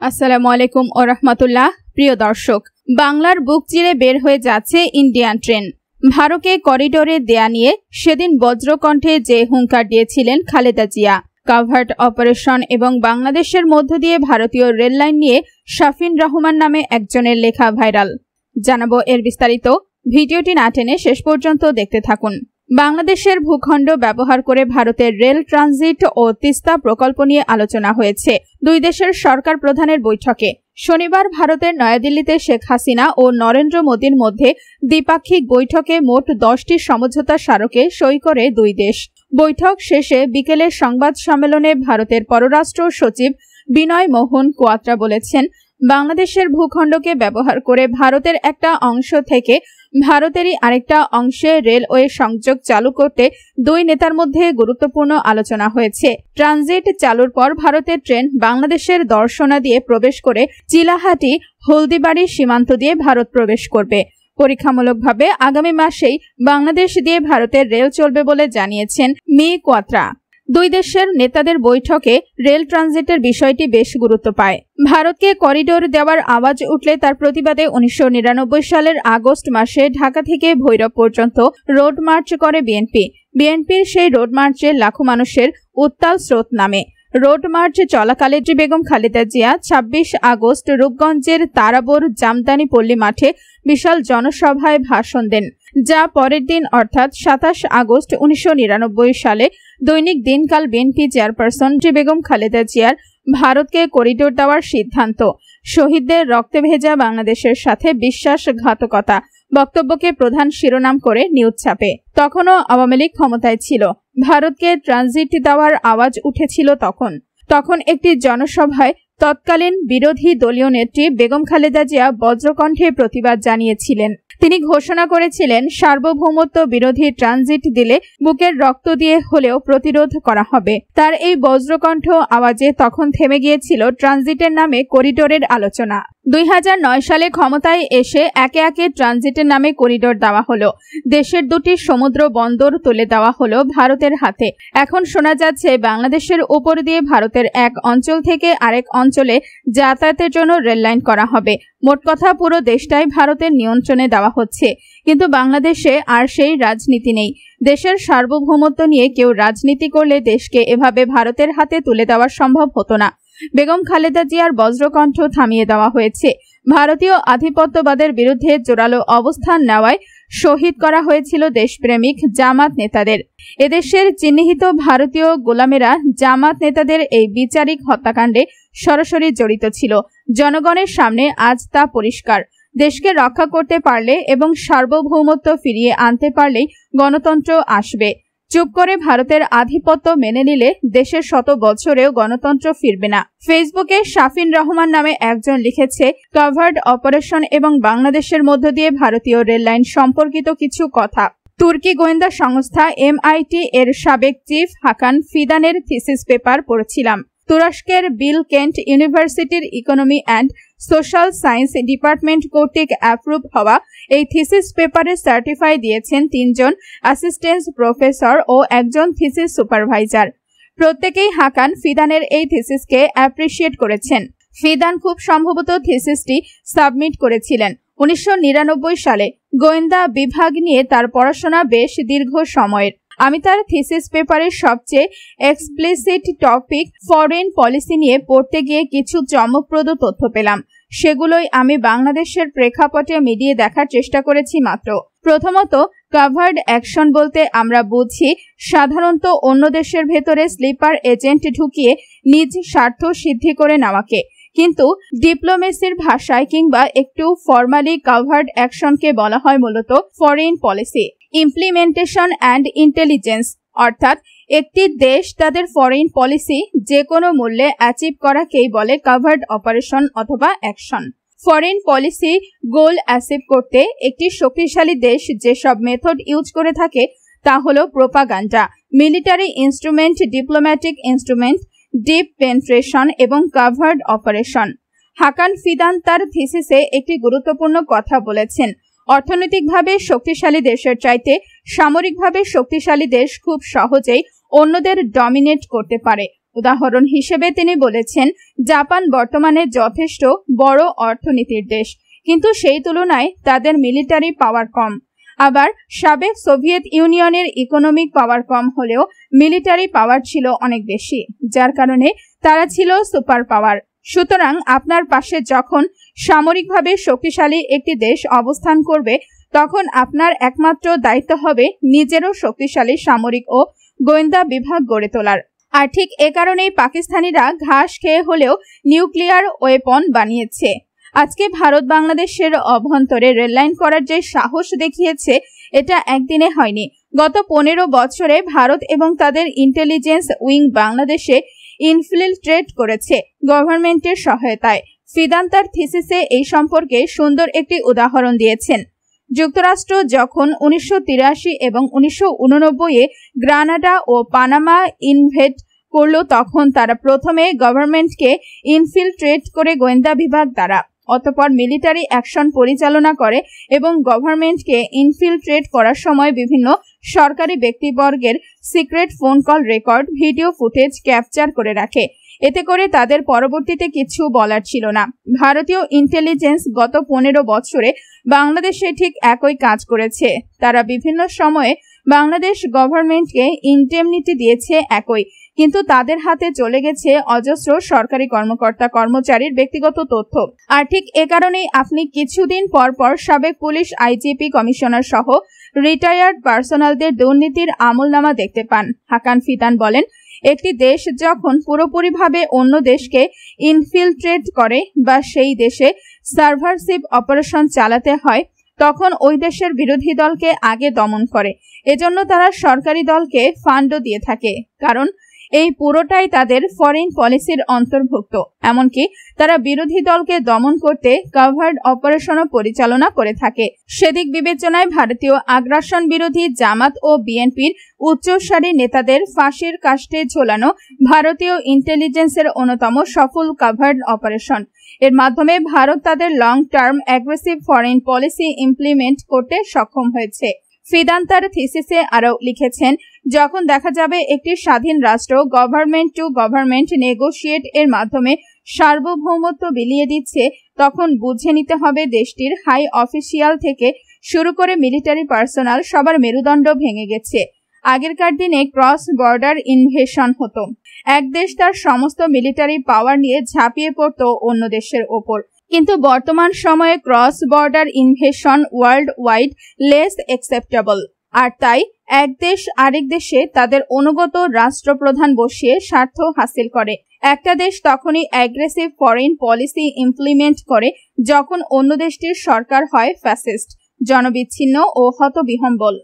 আসসালামু আলাইকুম ও রাহমাতুল্লাহ। প্রিয় দর্শক, বাংলার বুক চিরে বের হয়ে যাচ্ছে ইন্ডিয়ান ট্রেন। ভারতকে করিডোরে দেয়া নিয়ে সেদিন বজ্রকণ্ঠে যে হুঙ্কার দিয়েছিলেন খালেদা জিয়া, কাভার্ড অপারেশন এবং বাংলাদেশের মধ্য দিয়ে ভারতীয় রেললাইন নিয়ে শাফিন রহমান নামে একজনের লেখা ভাইরাল। জানাবো এর বিস্তারিত। ভিডিওটি না টেনে শেষ পর্যন্ত দেখতে থাকুন। বাংলাদেশের ভূখণ্ড ব্যবহার করে ভারতের রেল ট্রানজিট ও তিস্তা প্রকল্প নিয়ে আলোচনা হয়েছে দুই দেশের সরকার প্রধানের বৈঠকে। শনিবার ভারতের নয়াদিল্লিতে শেখ হাসিনা ও নরেন্দ্র মোদীর মধ্যে দ্বিপাক্ষিক বৈঠকে মোট 10টি সমঝোতা স্মারকে সই করে দুই দেশ। বৈঠক শেষে বিকেলের সংবাদ সম্মেলনে ভারতের পররাষ্ট্র সচিব বিনয় মোহন কোয়াত্রা বলেছেন, বাংলাদেশের ভূখণ্ডকে ব্যবহার করে ভারতের একটা অংশ থেকে ভারতেরই আরেকটা অংশে রেলওয়ে সংযোগ চালু করতে দুই নেতার মধ্যে গুরুত্বপূর্ণ আলোচনা হয়েছে। ট্রানজিট চালুর পর ভারতের ট্রেন বাংলাদেশের দর্শনা দিয়ে প্রবেশ করে চিলাহাটি হলদিবাড়ি সীমান্ত দিয়ে ভারত প্রবেশ করবে। পরীক্ষামূলকভাবে আগামী মাসেই বাংলাদেশ দিয়ে ভারতের রেল চলবে বলে জানিয়েছেন মি কোয়াত্রা। দুই দেশের নেতাদের বৈঠকে রেল ট্রানজিটের বিষয়টি বেশ গুরুত্ব পায়। ভারতকে করিডোর দেওয়ার আওয়াজ উঠলে তার প্রতিবাদে 1999 সালের আগস্ট মাসে ঢাকা থেকে ভৈরব পর্যন্ত রোড মার্চ করে বিএনপির সেই রোড মার্চে লাখো মানুষের উত্তাল স্রোত নামে। রোড মার্চ চলাকালে বেগম খালেদা জিয়া 26 আগস্ট রূপগঞ্জের তারাবোর জামদানি পল্লী মাঠে বিশাল জনসভায় ভাষণ দেন, যা পরের দিন অর্থাৎ 27 আগস্ট 1999 সালে দৈনিক দিনকাল বিএনপি চেয়ারপারসন বেগম খালেদা জিয়ার ভারতকে করিডোর দেওয়ার সিদ্ধান্ত, শহীদদের রক্তে ভেজা বাংলাদেশের সাথে বিশ্বাসঘাতকতা বক্তব্যকে প্রধান শিরোনাম করে নিউজ ছাপে। তখনও আওয়ামী লীগ ক্ষমতায় ছিল। ভারতকে ট্রানজিট দেওয়ার আওয়াজ উঠেছিল তখন একটি জনসভায় তৎকালীন বিরোধী দলীয় নেত্রী বেগম খালেদা জিয়া বজ্রকণ্ঠে প্রতিবাদ জানিয়েছিলেন। তিনি ঘোষণা করেছিলেন, সার্বভৌমত্ব বিরোধী ট্রানজিট দিলে বুকের রক্ত দিয়ে হলেও প্রতিরোধ করা হবে। তার এই বজ্রকণ্ঠ আওয়াজে তখন থেমে গিয়েছিল ট্রানজিটের নামে করিডোরের আলোচনা। 2009 সালে ক্ষমতায় এসে একে একে ট্রানজিটের নামে করিডোর দেওয়া হলো। দেশের দুটি সমুদ্র বন্দর তুলে দেওয়া হলো ভারতের হাতে। এখন শোনা যাচ্ছে বাংলাদেশের উপর দিয়ে ভারতের এক অঞ্চল থেকে আরেক অঞ্চলে যাতায়াতের জন্য রেললাইন করা হবে। মোট কথা পুরো দেশটাই ভারতের নিয়ন্ত্রণে দেওয়া হচ্ছে। কিন্তু বাংলাদেশে আর সেই রাজনীতি নেই। দেশের সার্বভৌমত্ব নিয়ে কেউ রাজনীতি করলে দেশকে এভাবে ভারতের হাতে তুলে দেওয়া সম্ভব হতো না। বেগম খালেদা জিয়ার বজ্রকণ্ঠ থামিয়ে দেওয়া হয়েছে। ভারতীয় আধিপত্যবাদের বিরুদ্ধে জোরালো অবস্থান নেওয়ায় শহীদ করা হয়েছিল দেশপ্রেমিক জামাত নেতাদের। এদেশের চিহ্নিত ভারতীয় গোলামেরা জামাত নেতাদের এই বিচারিক হত্যাকাণ্ডে সরাসরি জড়িত ছিল। জনগণের সামনে আজ তা পরিষ্কার। দেশকে রক্ষা করতে পারলে এবং সার্বভৌমত্ব ফিরিয়ে আনতে পারলেই গণতন্ত্র আসবে। চুপ করে ভারতের আধিপত্য মেনে নিলে দেশের শত বছরেও গণতন্ত্র ফিরবে না। ফেসবুকে শাফিন রহমান নামে একজন লিখেছে, কাভার্ড অপারেশন এবং বাংলাদেশের মধ্য দিয়ে ভারতীয় রেললাইন সম্পর্কিত কিছু কথা। তুর্কি গোয়েন্দা সংস্থা MIT এর সাবেক চিফ হাকান ফিদানের থিসিস পেপার পড়ছিলাম। তুরস্কের বিল কেন্ট ইউনিভার্সিটির economy and social science department কর্তৃক অ্যাপ্রুভ হওয়া এই থিসিস পেপারে সার্টিফাই দিয়েছেন 3 জন অ্যাসিস্ট্যান্ট প্রফেসর ও একজন থিসিস সুপারভাইজার। প্রত্যেকেই হাকান ফিদানের এই থিসিসকে অ্যাপ্রিশিয়েট করেছেন। ফিদান খুব সম্ভবত থিসিসটি সাবমিট করেছিলেন 1999 সালে। গোয়েন্দা বিভাগ নিয়ে তার পড়াশোনা বেশ দীর্ঘ সময়ের। আমি তার থিসিস পেপারের সবচেয়ে এক্সপ্লিসিট টপিক ফরেন পলিসি নিয়ে পড়তে গিয়ে কিছু চমকপ্রদ তথ্য পেলাম। সেগুলোই আমি বাংলাদেশের প্রেক্ষাপটে মিলিয়ে দেখার চেষ্টা করেছি মাত্র। প্রথমত, কাভার্ড অ্যাকশন বলতে আমরা বুঝি সাধারণত অন্য দেশের ভেতরে স্লিপার এজেন্ট ঢুকিয়ে নিজ স্বার্থ সিদ্ধি করে নেওয়াকে। কিন্তু ডিপ্লোমেসির ভাষায় কিংবা একটু ফর্মালি কাভার্ড অ্যাকশনকে বলা হয় মূলত foreign policy implementation and intelligence, অর্থাৎ একটি দেশ তাদের ফরেন পলিসি যে কোনো মূল্যে অ্যাচিভ করাকেই বলে কাভার্ড অপারেশন অথবা অ্যাকশন। ফরেন পলিসি গোল অ্যাচিভ করতে একটি শক্তিশালী দেশ যেসব মেথড ইউজ করে থাকে তা হলো propaganda, military instrument, diplomatic instrument, deep penetration এবং কাভার্ড অপারেশন। হাকান ফিদান তার থিসিসে একটি গুরুত্বপূর্ণ কথা বলেছেন। অর্থনৈতিকভাবে শক্তিশালী দেশের চাইতে সামরিকভাবে শক্তিশালী দেশ খুব সহজেই অন্যদের ডমিনেট করতে পারে। উদাহরণ হিসেবে তিনি বলেছেন, জাপান বর্তমানে যথেষ্ট বড় অর্থনীতির দেশ, কিন্তু সেই তুলনায় তাদের মিলিটারি পাওয়ার কম। আবার সাবেক সোভিয়েত ইউনিয়নের ইকোনমিক পাওয়ার কম হলেও মিলিটারি পাওয়ার ছিল অনেক বেশি, যার কারণে তারা ছিল সুপার পাওয়ার। সুতরাং আপনার পাশে যখন সামরিকভাবে শক্তিশালী একটি দেশ অবস্থান করবে, তখন আপনার একমাত্র দায়িত্ব হবে নিজেরও শক্তিশালী সামরিক ও গোয়েন্দা বিভাগ গড়ে তোলার। আর ঠিক এ কারণেই পাকিস্তানিরা ঘাস খেয়ে হলেও নিউক্লিয়ার ওয়েপন বানিয়েছে। আজকে ভারত বাংলাদেশের অভ্যন্তরে রেললাইন করার যে সাহস দেখিয়েছে, এটা একদিনে হয়নি। গত 15 বছরে ভারত এবং তাদের ইন্টেলিজেন্স উইং বাংলাদেশে ইনফিলট্রেট করেছে গভর্নমেন্টের সহায়তায়। ফিদান তার থিসিসে এই সম্পর্কে সুন্দর একটি উদাহরণ দিয়েছেন। যুক্তরাষ্ট্র যখন 1983 এবং 1989-এ গ্রানাডা ও পানামা ইনভেড করল, তখন তারা প্রথমে গভর্নমেন্টকে ইনফিলট্রেট করে গোয়েন্দা বিভাগ দ্বারা, অতঃপর মিলিটারি অ্যাকশন পরিচালনা করে এবং গভর্নমেন্টকে ইনফিলট্রেট করার সময় বিভিন্ন সরকারি ব্যক্তিবর্গের secret phone call record, video footage capture করে রাখে। এতে করে তাদের পরবর্তীতে কিছু বলার ছিল না। ভারতীয় ইন্টেলিজেন্স গত 15 বছরে বাংলাদেশে ঠিক একই কাজ করেছে। তারা বিভিন্ন সময়ে বাংলাদেশ গভর্নমেন্টকে ইনডেমনিটি দিয়েছে একই, কিন্তু তাদের হাতে চলে গেছে অজস্র সরকারি কর্মকর্তা কর্মচারীর ব্যক্তিগত তথ্য। আর ঠিক এ কারণেই আপনি কিছুদিন পর পর সাবেক পুলিশ আইজিপি কমিশনার সহ রিটায়ার্ড পার্সোনালদের দুর্নীতির আমলনামা দেখতে পান। হাকান ফিদান বলেন, একটি দেশ যখন পুরোপুরিভাবে অন্য দেশকে ইনফিলট্রেট করে বা সেই দেশে সার্ভারশিপ অপারেশন চালাতে হয়, তখন ওই দেশের বিরোধী দলকে আগে দমন করে। এজন্য তারা সরকারি দলকে ফান্ডও দিয়ে থাকে, কারণ এই পুরোটাই তাদের ফরেন পলিসির অন্তর্ভুক্ত। এমনকি তারা বিরোধী দলকে দমন করতে কভার্ড অপারেশনও পরিচালনা করে থাকে। সেদিক বিবেচনায় ভারতীয় আগ্রাসন বিরোধী জামাত ও বিএনপির উচ্চসারী নেতাদের ফাঁসির কাস্টে ঝোলানো ভারতীয় ইন্টেলিজেন্সের অন্যতম সফল কভার্ড অপারেশন। এর মাধ্যমে ভারত তাদের long term aggressive foreign policy implement করতে সক্ষম হয়েছে। ফিদান তার থিসিসে আরও লিখেছেন, যখন দেখা যাবে একটি স্বাধীন রাষ্ট্র গভর্নমেন্ট টু গভর্নমেন্ট নেগোশিয়েট এর মাধ্যমে সার্বভৌমত্ব বিলিয়ে দিচ্ছে, তখন বুঝে নিতে হবে দেশটির হাই অফিসিয়াল থেকে শুরু করে মিলিটারি পার্সোনাল সবার মেরুদণ্ড ভেঙে গেছে। আগেরকার দিনে ক্রস বর্ডার ইনভেশন হতো, এক দেশ তার সমস্ত মিলিটারি পাওয়ার নিয়ে ঝাঁপিয়ে পড়ত অন্য দেশের ওপর, কিন্তু বর্তমান সময়ে cross border invasion world wide less acceptable. আর তাই এক দেশ আরেক দেশে তাদের অনুগত রাষ্ট্রপ্রধান বসিয়ে স্বার্থ হাসিল করে। একটা দেশ তখনই অ্যাগ্রেসিভ ফরেন পলিসি ইমপ্লিমেন্ট করে যখন অন্য দেশটির সরকার হয় ফ্যাসিস্ট, জনবিচ্ছিন্ন ও হতবিহ্বল।